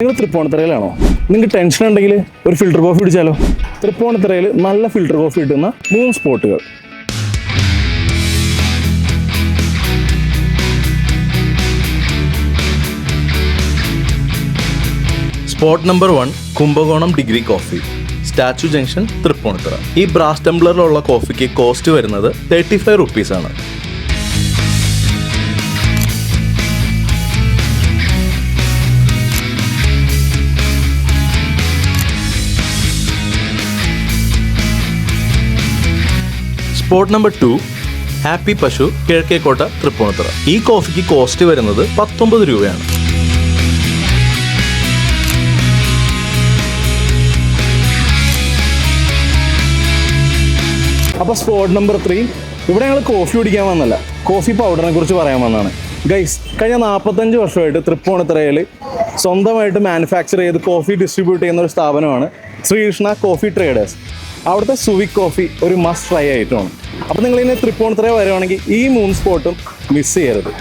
നിങ്ങൾ തൃപ്പൂണിത്തുറയിലാണോ? നിങ്ങൾക്ക് ടെൻഷൻ ഉണ്ടെങ്കിൽ ഒരു ഫിൽറ്റർ കോഫി കുടിച്ചാലോ? തൃപ്പൂണിത്തുറയിൽ നല്ല ഫിൽറ്റർ കോഫി കിട്ടുന്ന 3 സ്പോട്ടുകൾ. Spot number 1 Kumbakonam degree coffee, statue junction, Thrippunithura. ഈ ബ്രാസ് ടംബ്ലറിലുള്ള കോഫിക്ക് കോസ്റ്റ് വരുന്നത് 35 റുപ്പീസ് ആണ്. സ്പോട്ട് നമ്പർ 2 ഹാപ്പി പശു, കിഴക്കേക്കോട്ട, തൃപ്പൂണിത്തുറ. ഈ കോഫിക്ക് കോസ്റ്റ് വരുന്നത് 19 രൂപയാണ്. അപ്പോൾ സ്പോട്ട് നമ്പർ 3, ഇവിടെ ഞങ്ങൾ കോഫി കുടിക്കാൻ വന്നല്ല, കോഫി പൗഡറിനെ കുറിച്ച് പറയാൻ വന്നതാണ്. ഗൈസ്, കഴിഞ്ഞ 45 വർഷമായിട്ട് തൃപ്പൂണിത്തുറയിൽ സ്വന്തമായിട്ട് മാനുഫാക്ചർ ചെയ്ത് കോഫി ഡിസ്ട്രിബ്യൂട്ട് ചെയ്യുന്ന ഒരു സ്ഥാപനമാണ് ശ്രീകൃഷ്ണ കോഫി ട്രേഡേഴ്സ്. അവിടുത്തെ സുവിക് കോഫി ഒരു മസ്റ്റ് ട്രൈ ആയിട്ടാണ്. അപ്പോൾ നിങ്ങൾ ഇനി തൃപ്പൂണിത്തുറ വരുവാണെങ്കിൽ ഈ 3 സ്പോട്ടും മിസ് ചെയ്യരുത്.